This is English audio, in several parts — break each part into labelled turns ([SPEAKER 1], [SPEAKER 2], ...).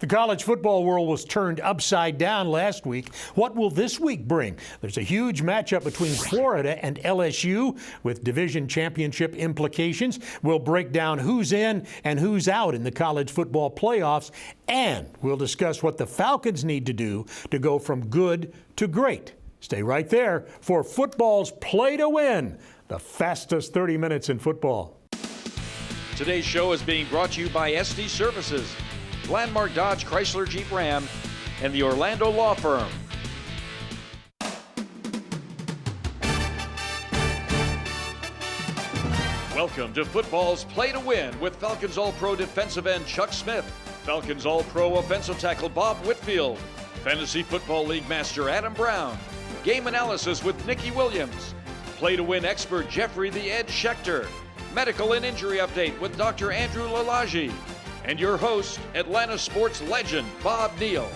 [SPEAKER 1] The college football world was turned upside down last week. What will this week bring? There's a huge matchup between Florida and LSU with division championship implications. We'll break down who's in and who's out in the college football playoffs, and we'll discuss what the Falcons need to do to go from good to great. Stay right there for football's Play to Win, the fastest 30 minutes in football.
[SPEAKER 2] Today's show is being brought to you by SD Services, Landmark Dodge Chrysler Jeep Ram, and the Orlando Law Firm. Welcome to football's Play to Win with Falcons All-Pro defensive end Chuck Smith, Falcons All-Pro offensive tackle Bob Whitfield, Fantasy Football League Master Adam Brown, Game Analysis with Nikki Williams, Play to Win expert Jeffrey the Ed Schechter, Medical and Injury Update with Dr. Andrew Lalage, and your host, Atlanta sports legend Bob Neal.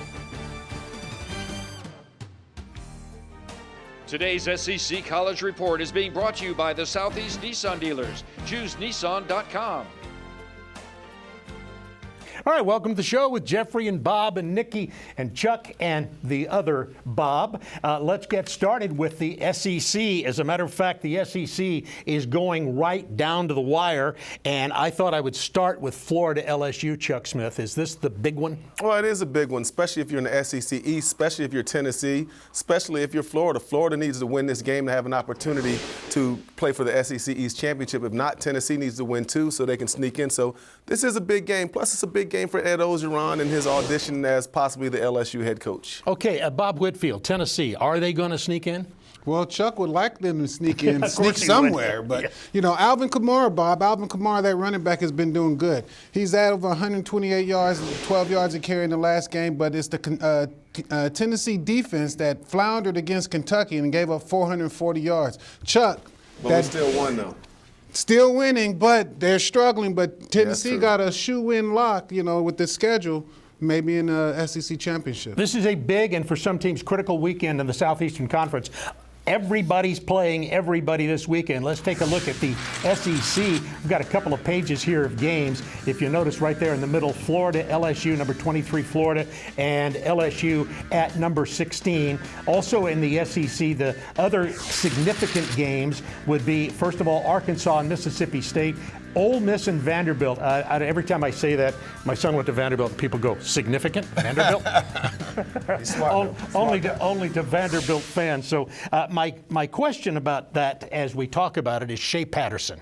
[SPEAKER 2] Today's SEC College Report is being brought to you by the Southeast Nissan dealers. Choose Nissan.com.
[SPEAKER 1] All right, welcome to the show with Jeffrey and Bob and Nikki and Chuck and the other Bob. Let's get started with the SEC. As a matter of fact, the SEC is going right down to the wire, and I thought I would start with Florida LSU. Chuck Smith, is this the big one?
[SPEAKER 3] Well, it is a big one, especially if you're in the SEC East, especially if you're Tennessee, especially if you're Florida. Florida needs to win this game to have an opportunity to play for the SEC East championship. If not, Tennessee needs to win too so they can sneak in. So this is a big game. Plus, it's a big game for Ed Ogeron and his audition as possibly the LSU head coach.
[SPEAKER 1] Okay, Bob Whitfield, Tennessee, are they going to sneak in?
[SPEAKER 4] Well, Chuck would like them to sneak in, sneak somewhere. But, Alvin Kamara, that running back, has been doing good. He's at over 128 yards, 12 yards a carry in the last game, but it's the Tennessee defense that floundered against Kentucky and gave up 440 yards. Chuck.
[SPEAKER 3] But we still won, though.
[SPEAKER 4] Still winning, but they're struggling. But Tennessee got a shoe-in lock, with the schedule, maybe in the SEC championship.
[SPEAKER 1] This is a big and for some teams critical weekend in the Southeastern Conference. Everybody's playing everybody this weekend. Let's take a look at the SEC. We've got a couple of pages here of games. If you notice right there in the middle, Florida, LSU, number 23, Florida, and LSU at number 16. Also in the SEC, the other significant games would be, first of all, Arkansas and Mississippi State. Ole Miss and Vanderbilt. Every time I say that, my son went to Vanderbilt, and people go, significant? Vanderbilt? Only to Vanderbilt fans. So my question about that as we talk about it is Shea Patterson.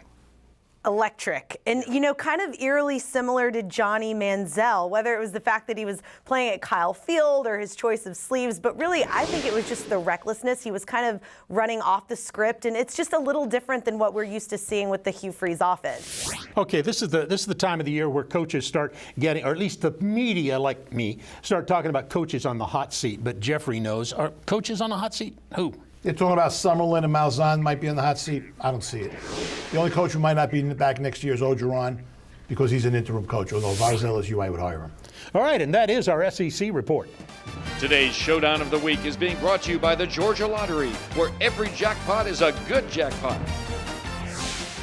[SPEAKER 5] Electric. And, kind of eerily similar to Johnny Manziel, whether it was the fact that he was playing at Kyle Field or his choice of sleeves. But really, I think it was just the recklessness. He was kind of running off the script, and it's just a little different than what we're used to seeing with the Hugh Freeze offense. Okay,
[SPEAKER 1] this is the time of the year where coaches start getting, or at least the media like me, start talking about coaches on the hot seat. But Jeffrey knows, are coaches on the hot seat? Who?
[SPEAKER 6] They're talking about Summerlin and Malzahn might be on the hot seat. I don't see it. The only coach who might not be back next year is Ogeron because he's an interim coach, although if I was LSU, I would hire him.
[SPEAKER 1] All right, and that is our SEC report.
[SPEAKER 2] Today's Showdown of the Week is being brought to you by the Georgia Lottery, where every jackpot is a good jackpot.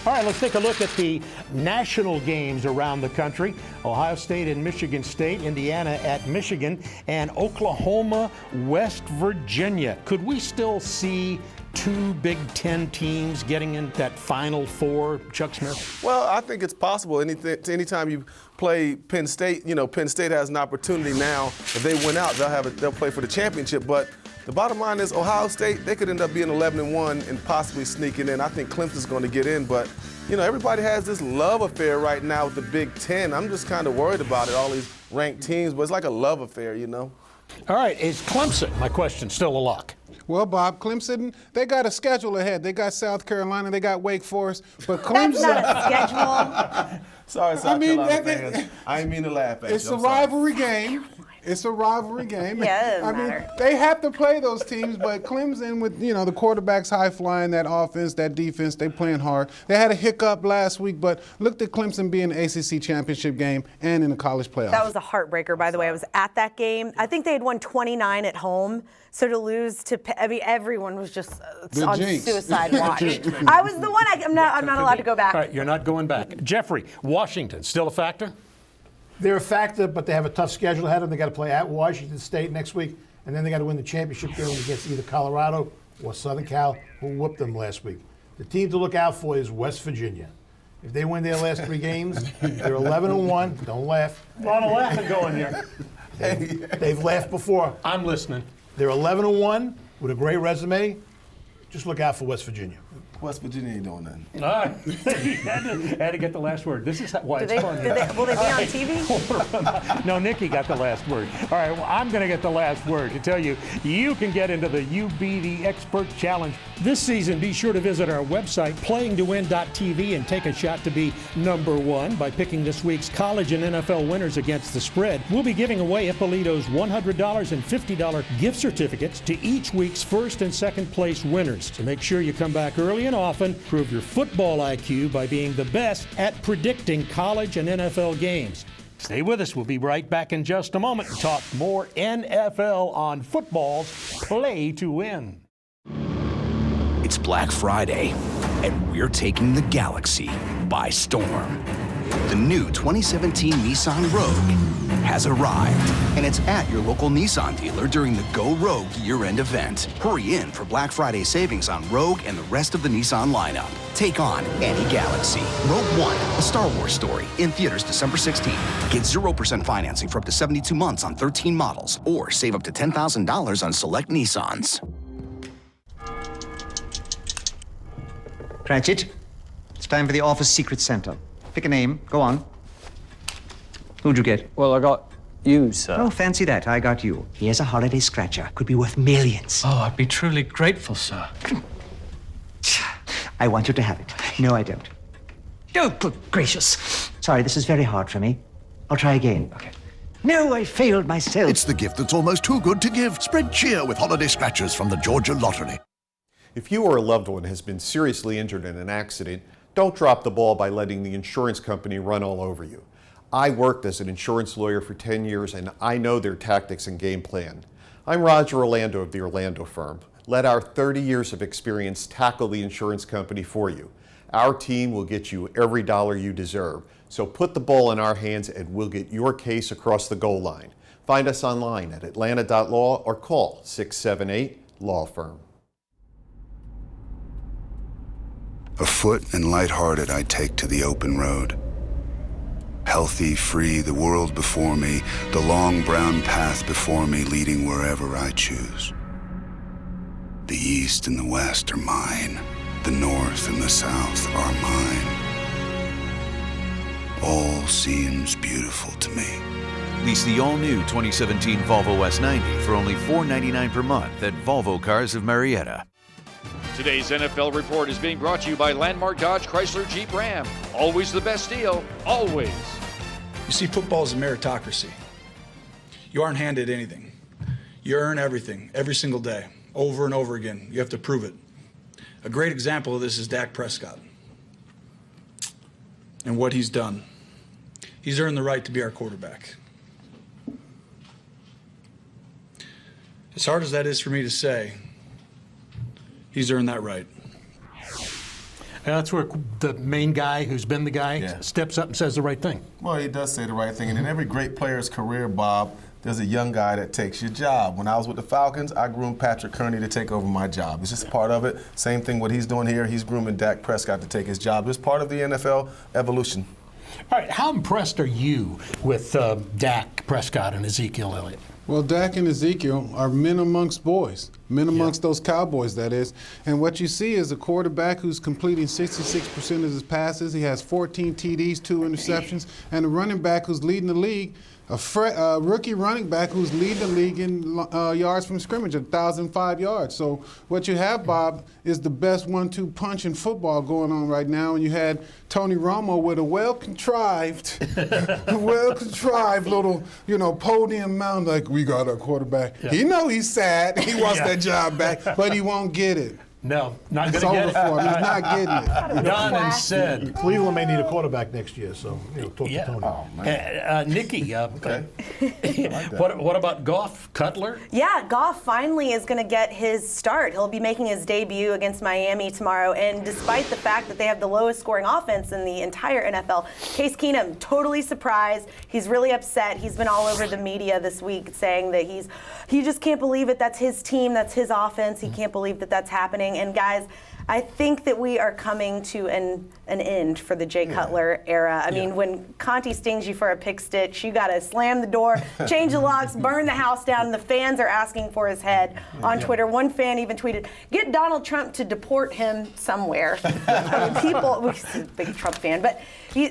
[SPEAKER 1] All right, let's take a look at the national games around the country. Ohio State and Michigan State, Indiana at Michigan, and Oklahoma, West Virginia. Could we still see two Big Ten teams getting in that Final Four, Chuck Smith?
[SPEAKER 3] Well, I think it's possible. Anytime you play Penn State, Penn State has an opportunity now. If they win out, they'll play for the championship. But the bottom line is Ohio State, they could end up being 11-1 and possibly sneaking in. I think Clemson's going to get in, but everybody has this love affair right now with the Big Ten. I'm just kind of worried about it, all these ranked teams, but it's like a love affair, All
[SPEAKER 1] right, is Clemson, my question, still a lock?
[SPEAKER 4] Well, Bob, Clemson, they got a schedule ahead. They got South Carolina, they got Wake Forest, but Clemson.
[SPEAKER 5] That's not a schedule.
[SPEAKER 3] Sorry, South Carolina fans. I didn't mean to laugh at you.
[SPEAKER 4] It's a rivalry game. It's a rivalry game.
[SPEAKER 5] Yeah, it doesn't matter.
[SPEAKER 4] They have to play those teams, but Clemson with, the quarterback's high flying, that offense, that defense, they playing hard. They had a hiccup last week, but looked at Clemson being an ACC championship game and in the college playoffs.
[SPEAKER 5] That was a heartbreaker, by the way. I was at that game. I think they had won 29 at home. So to lose to, everyone was just on suicide watch. I was the one. I'm not allowed to go back.
[SPEAKER 1] All right, you're not going back. Jeffrey, Washington, still a factor?
[SPEAKER 6] They're a factor, but they have a tough schedule ahead of them. They got to play at Washington State next week, and then they got to win the championship game against either Colorado or Southern Cal, who whooped them last week. The team to look out for is West Virginia. If they win their last 3 games, they're 11-1. Don't laugh.
[SPEAKER 1] A lot of laughing going here.
[SPEAKER 6] They've laughed before.
[SPEAKER 1] I'm listening.
[SPEAKER 6] They're 11-1 with a great resume. Just look out for West Virginia.
[SPEAKER 3] West Virginia ain't doing nothing.
[SPEAKER 1] All right. had to get the last word. This is why it's fun.
[SPEAKER 5] Will they be on TV?
[SPEAKER 1] No, Nikki got the last word. All right, well, I'm going to get the last word to tell you you can get into the You Be the Expert Challenge. This season, be sure to visit our website, playingtowin.tv, and take a shot to be #1 by picking this week's college and NFL winners against the spread. We'll be giving away Ippolito's $100 and $50 gift certificates to each week's first and second place winners. So make sure you come back early and often. Prove your football IQ by being the best at predicting college and NFL games. Stay with us. We'll be right back in just a moment to talk more NFL on football's Play to Win.
[SPEAKER 7] It's Black Friday, and we're taking the galaxy by storm. The new 2017 Nissan Rogue has arrived, and it's at your local Nissan dealer during the Go Rogue year-end event. Hurry in for Black Friday savings on Rogue and the rest of the Nissan lineup. Take on any galaxy. Rogue One, a Star Wars story, in theaters December 16th. Get 0% financing for up to 72 months on 13 models, or save up to $10,000 on select Nissans.
[SPEAKER 8] Cratchit, it's time for the office secret Santa. Pick a name. Go on. Who'd you get?
[SPEAKER 9] Well, I got you, sir.
[SPEAKER 8] Oh, fancy that. I got you. Here's a holiday scratcher. Could be worth millions.
[SPEAKER 9] Oh, I'd be truly grateful, sir.
[SPEAKER 8] I want you to have it. No, I don't. Oh, good gracious. Sorry, this is very hard for me. I'll try again. Okay. No, I failed myself.
[SPEAKER 10] It's the gift that's almost too good to give. Spread cheer with holiday scratchers from the Georgia Lottery.
[SPEAKER 11] If you or a loved one has been seriously injured in an accident, don't drop the ball by letting the insurance company run all over you. I worked as an insurance lawyer for 10 years, and I know their tactics and game plan. I'm Roger Orlando of the Orlando firm. Let our 30 years of experience tackle the insurance company for you. Our team will get you every dollar you deserve. So put the ball in our hands and we'll get your case across the goal line. Find us online at atlanta.law or call 678-LAW-FIRM.
[SPEAKER 12] Afoot and lighthearted, I take to the open road. Healthy, free, the world before me, the long brown path before me leading wherever I choose. The east and the west are mine. The north and the south are mine. All seems beautiful to me.
[SPEAKER 13] Lease the all-new 2017 Volvo S90 for only $499 per month at Volvo Cars of Marietta.
[SPEAKER 2] Today's NFL Report is being brought to you by Landmark Dodge Chrysler Jeep Ram. Always the best deal, always.
[SPEAKER 14] You see, football is a meritocracy. You aren't handed anything. You earn everything, every single day, over and over again. You have to prove it. A great example of this is Dak Prescott and what he's done. He's earned the right to be our quarterback. As hard as that is for me to say, he's earned that right.
[SPEAKER 1] And that's where the main guy who's been the guy steps up and says the right thing.
[SPEAKER 3] Well, he does say the right thing. And in every great player's career, Bob, there's a young guy that takes your job. When I was with the Falcons, I groomed Patrick Kearney to take over my job. It's just part of it. Same thing what he's doing here. He's grooming Dak Prescott to take his job. It's part of the NFL evolution.
[SPEAKER 1] All right, how impressed are you with Dak Prescott and Ezekiel Elliott?
[SPEAKER 4] Well, Dak and Ezekiel are men amongst boys, men amongst those Cowboys, that is. And what you see is a quarterback who's completing 66% of his passes. He has 14 TDs, 2 interceptions, and a running back who's leading the league, a rookie running back who's leading the league in yards from scrimmage, 1,005 yards. So what you have, Bob, is the best 1-2 punch in football going on right now. And you had Tony Romo with a well-contrived little, podium mount, like, we got our quarterback. Yeah. He know he's sad. He wants that job back, but he won't get it.
[SPEAKER 1] No, not
[SPEAKER 4] It's
[SPEAKER 1] going to
[SPEAKER 4] over
[SPEAKER 1] get it.
[SPEAKER 4] for him. He's not getting it.
[SPEAKER 1] Done and said.
[SPEAKER 6] Cleveland may need a quarterback next year, so talk to Tony.
[SPEAKER 1] Nikki,
[SPEAKER 3] Okay.
[SPEAKER 1] what about Goff, Cutler?
[SPEAKER 5] Yeah, Goff finally is going to get his start. He'll be making his debut against Miami tomorrow, and despite the fact that they have the lowest scoring offense in the entire NFL, Case Keenum, totally surprised. He's really upset. He's been all over the media this week saying that he just can't believe it. That's his team. That's his offense. He can't believe that that's happening. And guys, I think that we are coming to an end for the Jay Cutler era. I mean, when Conti stings you for a pick stitch, you got to slam the door, change the locks, burn the house down. And the fans are asking for his head on Twitter. One fan even tweeted, "Get Donald Trump to deport him somewhere." I mean, people, he's a big Trump fan, but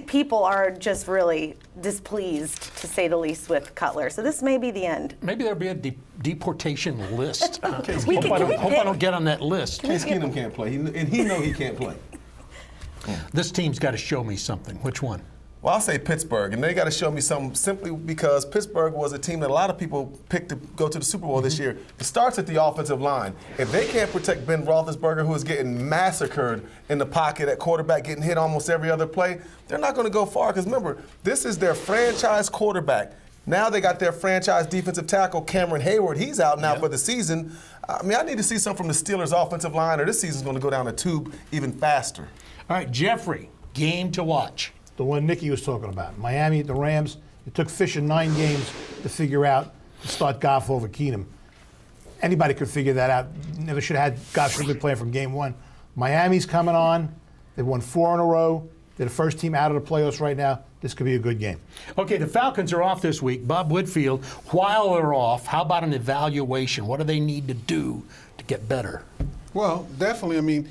[SPEAKER 5] people are just really displeased, to say the least, with Cutler. So this may be the end.
[SPEAKER 1] Maybe there'll be a deportation list. Hope
[SPEAKER 5] can
[SPEAKER 1] I don't get on that list.
[SPEAKER 3] Case Keenum can't play, and he know he can't play.
[SPEAKER 1] This team's got to show me something. Which one?
[SPEAKER 3] Well, I'll say Pittsburgh, and they got to show me something simply because Pittsburgh was a team that a lot of people picked to go to the Super Bowl this year. It starts at the offensive line. If they can't protect Ben Roethlisberger, who is getting massacred in the pocket at quarterback, getting hit almost every other play, they're not going to go far because remember, this is their franchise quarterback. Now they got their franchise defensive tackle, Cameron Hayward. He's out now for the season. I mean, I need to see something from the Steelers' offensive line, or this season's going to go down the tube even faster.
[SPEAKER 1] All right, Jeffrey, game to watch.
[SPEAKER 6] The one Nikki was talking about. Miami at the Rams. It took Fisher 9 games to figure out to start Goff over Keenum. Anybody could figure that out. Never should have had Goff should have been playing from game one. Miami's coming on. They've won 4 in a row. They're the first team out of the playoffs right now. This could be a good game.
[SPEAKER 1] Okay, the Falcons are off this week. Bob Whitfield, while they're off, how about an evaluation? What do they need to do to get better?
[SPEAKER 4] Well, definitely. I mean,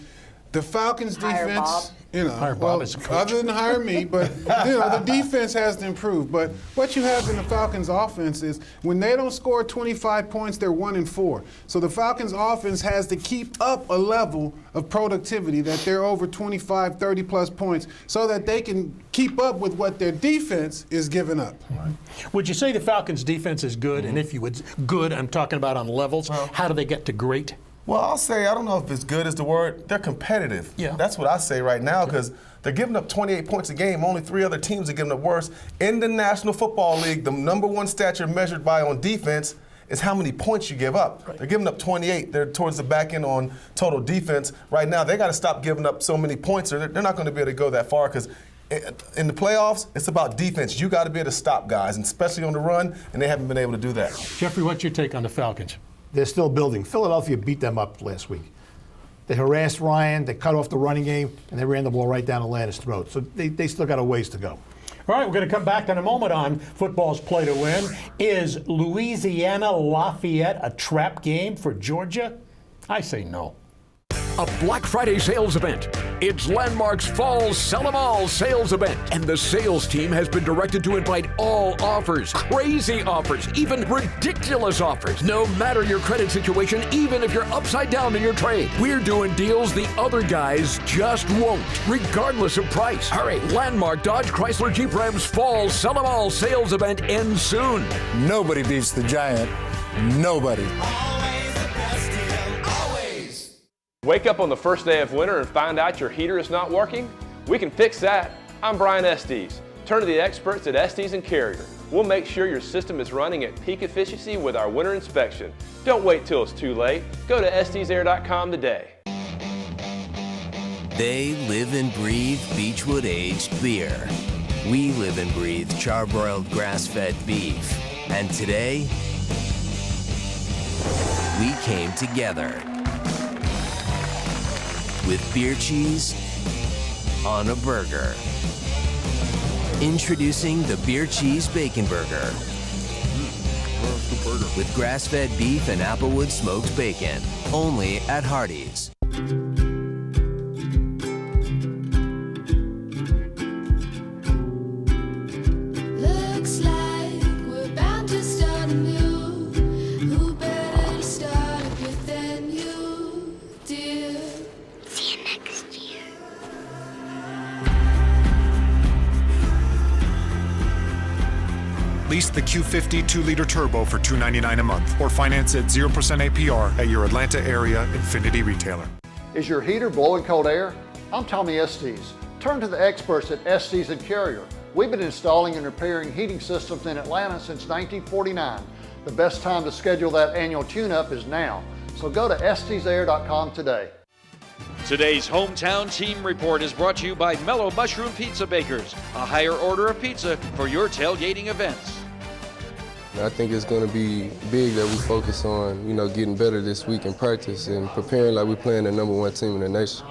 [SPEAKER 4] the Falcons'
[SPEAKER 5] Hire
[SPEAKER 4] defense,
[SPEAKER 5] Bob.
[SPEAKER 1] Hire Bob as a coach.
[SPEAKER 4] other than hire me, but the defense has to improve. But what you have in the Falcons' offense is when they don't score 25 points, they're 1-4. So the Falcons' offense has to keep up a level of productivity that they're over 25, 30-plus points so that they can keep up with what their defense is giving up.
[SPEAKER 1] Right. Would you say the Falcons' defense is good? And if you would, good, I'm talking about on levels. How do they get to great?
[SPEAKER 3] Well, I'll say, I don't know if it's good is the word. They're competitive.
[SPEAKER 1] Yeah.
[SPEAKER 3] That's what I say right now because they're giving up 28 points a game. Only 3 other teams are giving up worse. In the National Football League, the number one stat you're measured by on defense is how many points you give up. Right. They're giving up 28. They're towards the back end on total defense. Right now, they got to stop giving up so many points or they're not going to be able to go that far because in the playoffs, it's about defense. You got to be able to stop guys, and especially on the run, and they haven't been able to do that.
[SPEAKER 1] Jeffrey, what's your take on the Falcons?
[SPEAKER 6] They're still building. Philadelphia beat them up last week. They harassed Ryan, they cut off the running game, and they ran the ball right down Atlanta's throat. So they still got a ways to go.
[SPEAKER 1] All right, we're going to come back in a moment on football's play to win. Is Louisiana Lafayette a trap game for Georgia? I say no.
[SPEAKER 15] A Black Friday sales event. It's Landmark's Fall Sell 'em All sales event. And the sales team has been directed to invite all offers, crazy offers, even ridiculous offers. No matter your credit situation, even if you're upside down in your trade, we're doing deals the other guys just won't, regardless of price. Hurry, Landmark Dodge Chrysler Jeep Ram's Fall Sell 'em All sales event ends soon.
[SPEAKER 16] Nobody beats the Giant. Nobody.
[SPEAKER 17] Wake up on the first day of winter and find out your heater is not working? We can fix that. I'm Brian Estes. Turn to the experts at Estes and Carrier. We'll make sure your system is running at peak efficiency with our winter inspection. Don't wait till it's too late. Go to estesair.com today.
[SPEAKER 18] They live and breathe Beechwood aged beer. We live and breathe charbroiled grass-fed beef. And today, we came together with beer cheese on a burger. Introducing the Beer Cheese Bacon Burger. With grass-fed beef and applewood smoked bacon. Only at Hardee's.
[SPEAKER 19] Looks like we're bound to start anew. Who better to start it with than you, dear? See you next year.
[SPEAKER 20] Lease the Q50 2-liter turbo for $299 a month or finance at 0% APR at your Atlanta area Infinity retailer.
[SPEAKER 21] Is your heater blowing cold air? I'm Tommy Estes. Turn to the experts at Estes and Carrier. We've been installing and repairing heating systems in Atlanta since 1949. The best time to schedule that annual tune-up is now. So go to estesair.com today.
[SPEAKER 2] Today's Hometown Team Report is brought to you by Mellow Mushroom Pizza Bakers, a higher order of pizza for your tailgating events.
[SPEAKER 22] I think it's going to be big that we focus on, getting better this week in practice and preparing like we're playing the #1 team in the nation.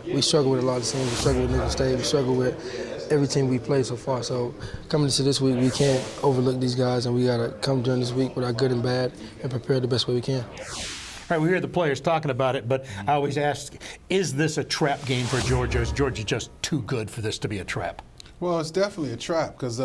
[SPEAKER 23] We struggle with a lot of teams. We struggle with Nickel State. We struggle with every team we played so far. So coming into this week, we can't overlook these guys, and we got to come during this week with our good and bad and prepare the best way we can.
[SPEAKER 1] All right, we hear the players talking about it, but I always ask, is this a trap game for Georgia? Is Georgia just too good for this to be a trap?
[SPEAKER 4] Well, it's definitely a trap because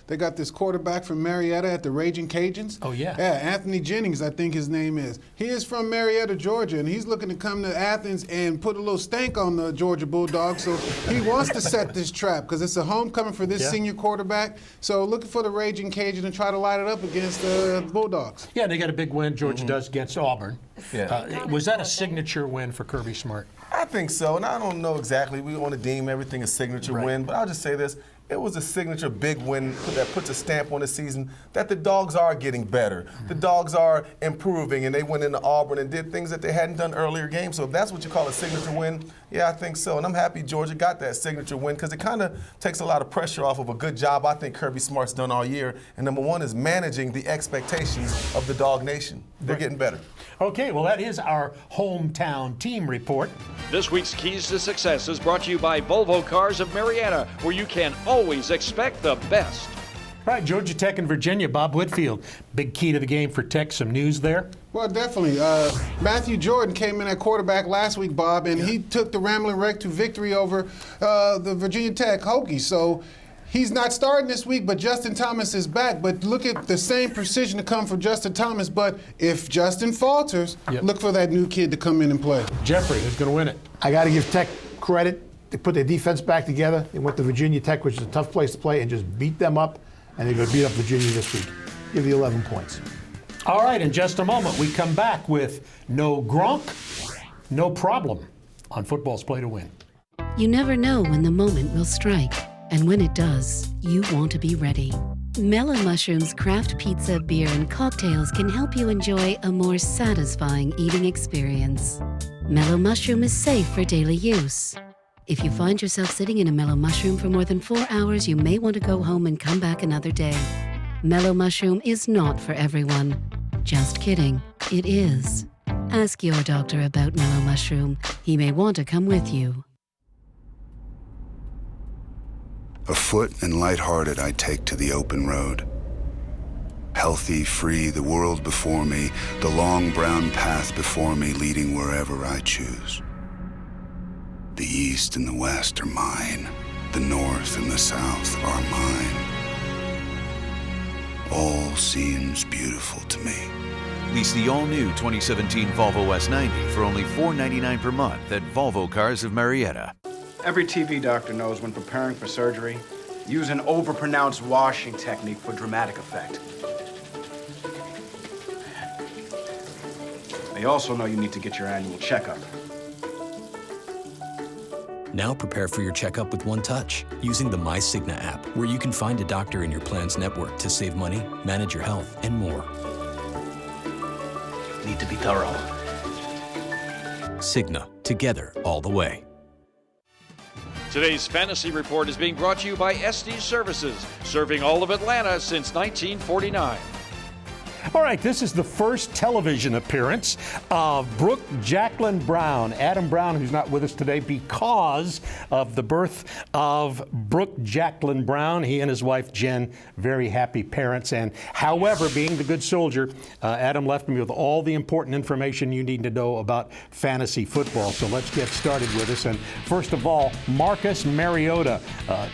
[SPEAKER 4] they got this quarterback from Marietta at the Raging Cajuns.
[SPEAKER 1] Oh, yeah.
[SPEAKER 4] Yeah, Anthony Jennings, I think his name is. He is from Marietta, Georgia, and he's looking to come to Athens and put a little stank on the Georgia Bulldogs. So he wants to set this trap because it's a homecoming for this senior quarterback. So looking for the Raging Cajun and try to light it up against the Bulldogs.
[SPEAKER 1] Yeah, they got a big win, Georgia does, against Auburn.
[SPEAKER 3] Yeah.
[SPEAKER 1] Was that a signature win for Kirby Smart?
[SPEAKER 3] I think so, and I don't know exactly. We want to deem everything a signature win, but I'll just say this. It was a signature big win that puts a stamp on the season that the Dogs are getting better. The Dogs are improving, and they went into Auburn and did things that they hadn't done earlier games. So if that's what you call a signature win, yeah, I think so. And I'm happy Georgia got that signature win because it kind of takes a lot of pressure off of a good job I think Kirby Smart's done all year. And #1 is managing the expectations of the Dog Nation. They're getting better.
[SPEAKER 1] Okay, well, that is our hometown team report.
[SPEAKER 2] This week's Keys to Success is brought to you by Volvo Cars of Marietta, where you can always expect the best.
[SPEAKER 1] All right, Georgia Tech and Virginia, Bob Whitfield. Big key to the game for Tech. Some news there?
[SPEAKER 4] Well, definitely. Matthew Jordan came in at quarterback last week, Bob, and he took the Ramblin' Wreck to victory over the Virginia Tech Hokies. So he's not starting this week, but Justin Thomas is back. But look at the same precision to come from Justin Thomas. But if Justin falters, look for that new kid to come in and play.
[SPEAKER 1] Jeffrey, who's going to win it?
[SPEAKER 6] I got to give Tech credit. They put their defense back together. They went to Virginia Tech, which is a tough place to play, and just beat them up. And they're going to beat up Virginia this week. Give you 11 points.
[SPEAKER 1] All right, in just a moment, we come back with no Gronk, no problem on Football's Play to Win.
[SPEAKER 24] You never know when the moment will strike. And when it does, you want to be ready. Mellow Mushroom's craft pizza, beer, and cocktails can help you enjoy a more satisfying eating experience. Mellow Mushroom is safe for daily use. If you find yourself sitting in a Mellow Mushroom for more than 4 hours, you may want to go home and come back another day. Mellow Mushroom is not for everyone. Just kidding, it is. Ask your doctor about Mellow Mushroom. He may want to come with you.
[SPEAKER 12] Afoot and lighthearted, I take to the open road. Healthy, free, the world before me, the long brown path before me, leading wherever I choose. The east and the west are mine. The north and the south are mine. All seems beautiful to me.
[SPEAKER 13] Lease the all-new 2017 Volvo S90 for only $499 per month at Volvo Cars of Marietta.
[SPEAKER 25] Every TV doctor knows when preparing for surgery, use an overpronounced washing technique for dramatic effect. They also know you need to get your annual checkup.
[SPEAKER 26] Now prepare for your checkup with one touch using the MyCigna app, where you can find a doctor in your plan's network to save money, manage your health, and more.
[SPEAKER 9] Need to be thorough.
[SPEAKER 26] Cigna, together all the way.
[SPEAKER 2] Today's Fantasy Report is being brought to you by Estes Services, serving all of Atlanta since 1949.
[SPEAKER 1] All right, this is the first television appearance of Brooke Jacqueline Brown. Adam Brown, who's not with us today because of the birth of Brooke Jacqueline Brown. He and his wife, Jen, very happy parents. And however, being the good soldier, Adam left me with all the important information you need to know about fantasy football. So let's get started with this. And first of all, Marcus Mariota,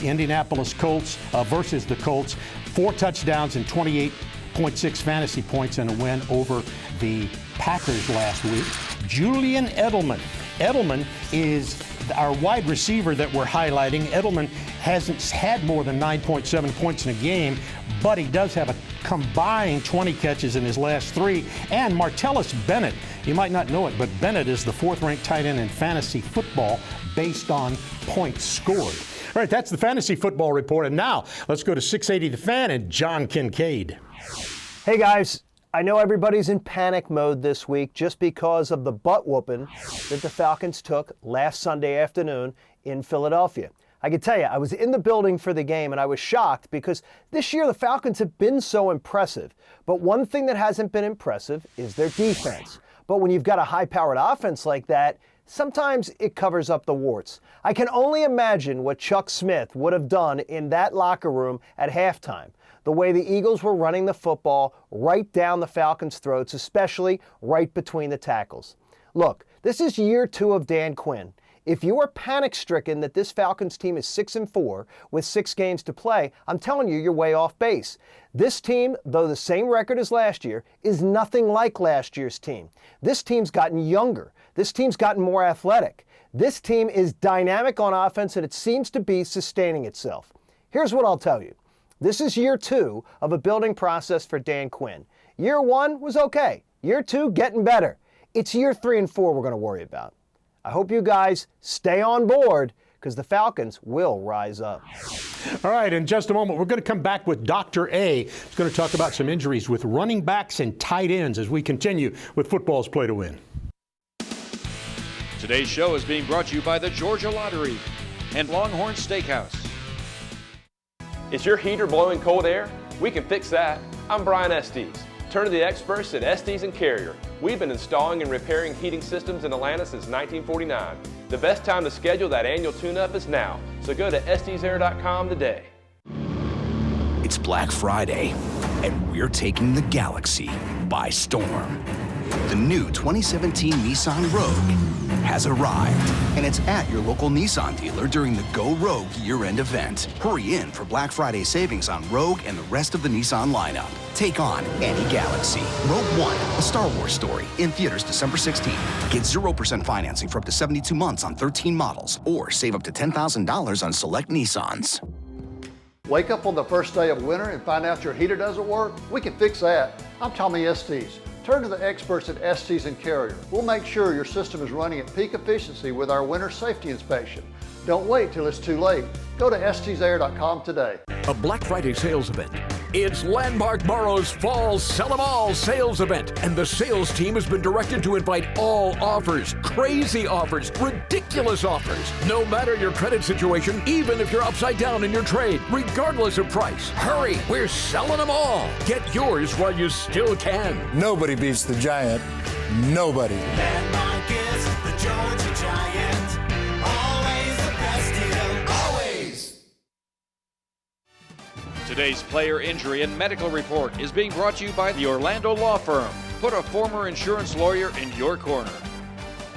[SPEAKER 1] Indianapolis Colts versus the Colts. 4 touchdowns and 28.6 fantasy points in a win over the Packers last week. Julian Edelman. Edelman is our wide receiver that we're highlighting, Edelman, hasn't had more than 9.7 points in a game, but he does have a combined 20 catches in his last 3. And Martellus Bennett, you might not know it, but Bennett is the 4th-ranked tight end in fantasy football based on points scored. All right, that's the Fantasy Football Report. And now let's go to 680 The Fan and John Kincaid.
[SPEAKER 5] Hey, guys. I know everybody's in panic mode this week just because of the butt whooping that the Falcons took last Sunday afternoon in Philadelphia. I can tell you, I was in the building for the game and I was shocked because this year the Falcons have been so impressive. But one thing that hasn't been impressive is their defense. But when you've got a high-powered offense like that, sometimes it covers up the warts. I can only imagine what Chuck Smith would have done in that locker room at halftime. The way the Eagles were running the football right down the Falcons' throats, especially right between the tackles. Look, this is year 2 of Dan Quinn. If you are panic-stricken that this Falcons team is 6-4 with 6 games to play, I'm telling you, you're way off base. This team, though the same record as last year, is nothing like last year's team. This team's gotten younger. This team's gotten more athletic. This team is dynamic on offense, and it seems to be sustaining itself. Here's what I'll tell you. This is year 2 of a building process for Dan Quinn. Year 1 was okay. Year 2, getting better. It's year 3 and 4 we're going to worry about. I hope you guys stay on board because the Falcons will rise up.
[SPEAKER 1] All right, in just a moment, we're going to come back with Dr. A. He's going to talk about some injuries with running backs and tight ends as we continue with Football's Play to Win.
[SPEAKER 2] Today's show is being brought to you by the Georgia Lottery and Longhorn Steakhouse.
[SPEAKER 17] Is your heater blowing cold air? We can fix that. I'm Brian Estes. Turn to the experts at Estes and Carrier. We've been installing and repairing heating systems in Atlanta since 1949. The best time to schedule that annual tune-up is now, so go to estesair.com today.
[SPEAKER 7] It's Black Friday, and we're taking the galaxy by storm. The new 2017 Nissan Rogue has arrived, and it's at your local Nissan dealer during the Go Rogue year-end event. Hurry in for Black Friday savings on Rogue and the rest of the Nissan lineup. Take on any galaxy. Rogue One, a Star Wars story, in theaters December 16th. Get 0% financing for up to 72 months on 13 models, or save up to $10,000 on select Nissans.
[SPEAKER 21] Wake up on the first day of winter and find out your heater doesn't work? We can fix that. I'm Tommy Estes. Turn to the experts at Estes and Carrier. We'll make sure your system is running at peak efficiency with our winter safety inspection. Don't wait till it's too late. Go to estesair.com today.
[SPEAKER 15] A Black Friday sales event. It's Landmark Borough's Fall Sell 'em All sales event, and the sales team has been directed to invite all offers, crazy offers, ridiculous offers. No matter your credit situation, even if you're upside down in your trade, regardless of price. Hurry, we're selling them all. Get yours while you still can.
[SPEAKER 16] Nobody beats the Giant. Nobody.
[SPEAKER 19] Landmark is the Georgia Giant. Always the best deal. Always.
[SPEAKER 2] Today's player injury and medical report is being brought to you by the Orlando Law Firm. Put a former insurance lawyer in your corner.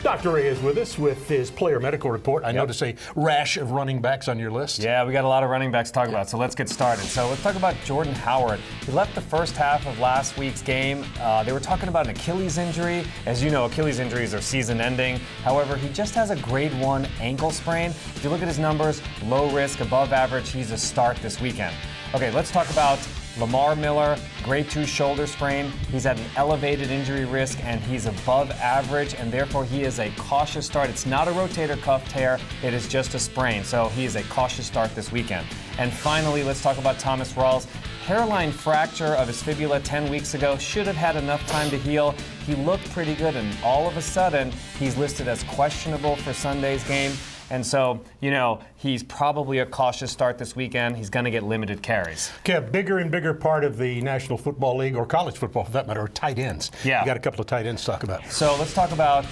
[SPEAKER 1] Dr. A is with us with his player medical report. I notice a rash of running backs on your list.
[SPEAKER 8] Yeah, we got a lot of running backs to talk about, so let's get started. So let's talk about Jordan Howard. He left the first half of last week's game. They were talking about an Achilles injury. As you know, Achilles injuries are season-ending. However, he just has a grade 1 ankle sprain. If you look at his numbers, low risk, above average, he's a start this weekend. Okay, let's talk about Lamar Miller, grade 2 shoulder sprain. He's at an elevated injury risk and he's above average, and therefore he is a cautious start. It's not a rotator cuff tear, it is just a sprain. So he is a cautious start this weekend. And finally, let's talk about Thomas Rawls. Hairline fracture of his fibula 10 weeks ago, should have had enough time to heal. He looked pretty good, and all of a sudden, he's listed as questionable for Sunday's game. And so, you know, he's probably a cautious start this weekend. He's going to get limited carries.
[SPEAKER 1] Okay, a bigger and bigger part of the National Football League, or college football for that matter, are tight ends.
[SPEAKER 8] Yeah.
[SPEAKER 1] You got a couple of tight ends to talk about.
[SPEAKER 8] So let's talk about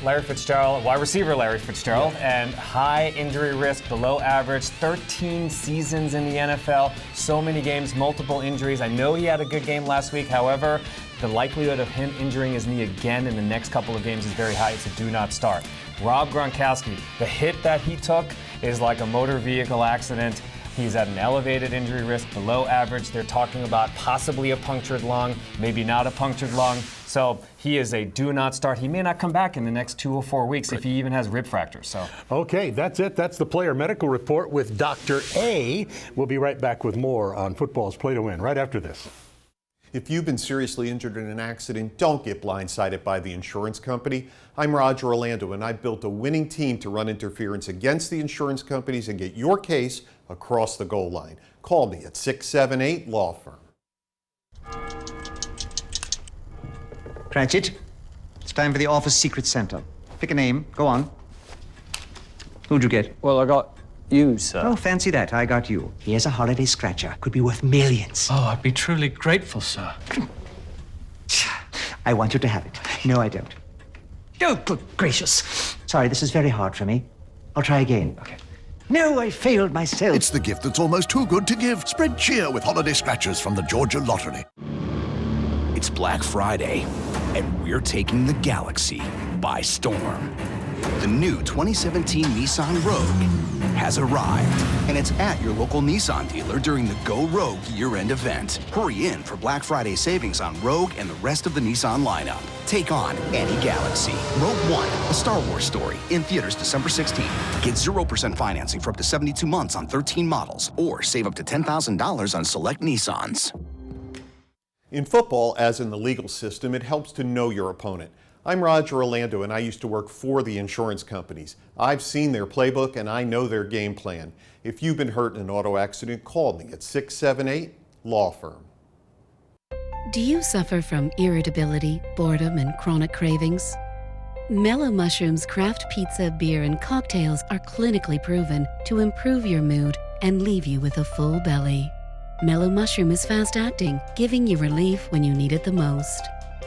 [SPEAKER 8] Larry Fitzgerald, wide receiver Larry Fitzgerald, and high injury risk, below average, 13 seasons in the NFL, so many games, multiple injuries. I know he had a good game last week. However, the likelihood of him injuring his knee again in the next couple of games is very high. It's a do not start. Rob Gronkowski, the hit that he took is like a motor vehicle accident. He's at an elevated injury risk, below average. They're talking about possibly a punctured lung, maybe not a punctured lung. So he is a do not start. He may not come back in the next 2 or 4 weeks if he even has rib fractures. So
[SPEAKER 1] okay, that's it. That's the player medical report with Dr. A. We'll be right back with more on football's Play to Win right after this.
[SPEAKER 10] If you've been seriously injured in an accident, don't get blindsided by the insurance company. I'm Roger Orlando, and I built a winning team to run interference against the insurance companies and get your case across the goal line. Call me at 678 Law Firm.
[SPEAKER 11] Cratchit, it's time for the office secret Santa. Pick a name. Go on. Who'd you get?
[SPEAKER 9] Well, I got you, sir.
[SPEAKER 11] Oh, fancy that. I got you. Here's a holiday scratcher. Could be worth millions.
[SPEAKER 9] Oh, I'd be truly grateful, sir.
[SPEAKER 11] I want you to have it. No, I don't. Oh, good gracious. Sorry, this is very hard for me. I'll try again. Okay. No, I failed myself.
[SPEAKER 14] It's the gift that's almost too good to give. Spread cheer with holiday scratchers from the Georgia Lottery.
[SPEAKER 7] It's Black Friday, and we're taking the galaxy by storm. The new 2017 Nissan Rogue has arrived, and it's at your local Nissan dealer during the Go Rogue year-end event. Hurry in for Black Friday savings on Rogue and the rest of the Nissan lineup. Take on any galaxy. Rogue One, a Star Wars story, in theaters December 16th. Get 0% financing for up to 72 months on 13 models, or save up to $10,000 on select Nissans.
[SPEAKER 10] In football, as in the legal system, it helps to know your opponent. I'm Roger Orlando, and I used to work for the insurance companies. I've seen their playbook, and I know their game plan. If you've been hurt in an auto accident, call me at 678 Law Firm.
[SPEAKER 24] Do you suffer from irritability, boredom, and chronic cravings? Mellow Mushroom's craft pizza, beer, and cocktails are clinically proven to improve your mood and leave you with a full belly. Mellow Mushroom is fast-acting, giving you relief when you need it the most.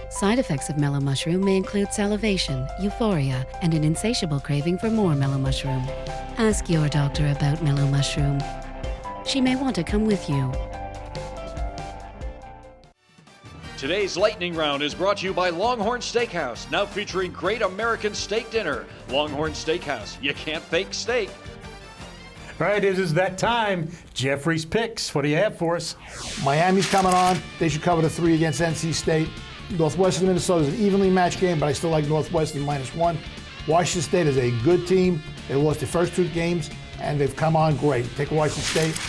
[SPEAKER 24] Side effects of Mellow Mushroom may include salivation, euphoria, and an insatiable craving for more Mellow Mushroom. Ask your doctor about Mellow Mushroom. She may want to come with you.
[SPEAKER 2] Today's lightning round is brought to you by Longhorn Steakhouse, now featuring great American steak dinner. Longhorn Steakhouse, you can't fake steak.
[SPEAKER 1] All right, it is that time. Jeffrey's picks. What do you have for us?
[SPEAKER 6] Miami's coming on. They should cover the 3 against NC State. Northwestern, Minnesota is an evenly matched game, but I still like Northwestern -1. Washington State is a good team. They lost their first 2 games, and they've come on great. Take Washington State.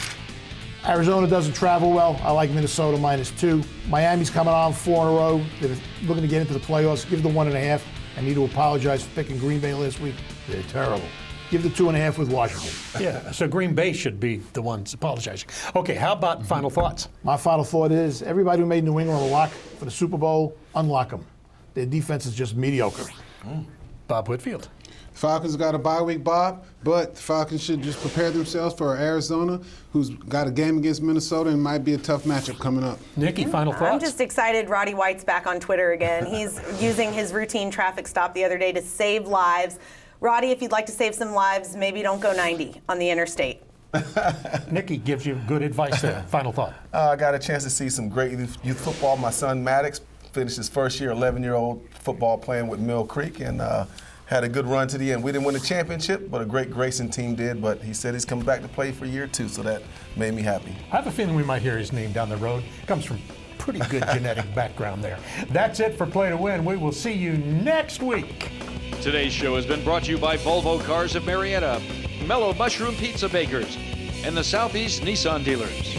[SPEAKER 6] Arizona doesn't travel well. I like Minnesota -2. Miami's coming on 4 in a row. They're looking to get into the playoffs. Give the 1.5. I need to apologize for picking Green Bay last week. They're terrible. Give the 2.5 with Washington.
[SPEAKER 1] Yeah, so Green Bay should be the ones apologizing. Okay, how about final thoughts?
[SPEAKER 6] My final thought is everybody who made New England a lock for the Super Bowl, unlock them. Their defense is just mediocre.
[SPEAKER 1] Bob Whitfield.
[SPEAKER 4] Falcons got a bye week, Bob, but the Falcons should just prepare themselves for Arizona, who's got a game against Minnesota and might be a tough matchup coming up.
[SPEAKER 1] Nikki, final thoughts?
[SPEAKER 18] I'm just excited Roddy White's back on Twitter again. He's using his routine traffic stop the other day to save lives. Roddy, if you'd like to save some lives, maybe don't go 90 on the interstate.
[SPEAKER 1] Nikki gives you good advice there. Final thought.
[SPEAKER 3] I got a chance to see some great youth football. My son Maddox finished his first year, 11-year-old football playing with Mill Creek, and had a good run to the end. We didn't win the championship, but a great Grayson team did. But he said he's coming back to play for year 2, so that made me happy.
[SPEAKER 1] I have a feeling we might hear his name down the road. Comes from pretty good genetic background there. That's it for Play to Win. We will see you next week.
[SPEAKER 2] Today's show has been brought to you by Volvo Cars of Marietta, Mellow Mushroom Pizza Bakers, and the Southeast Nissan Dealers.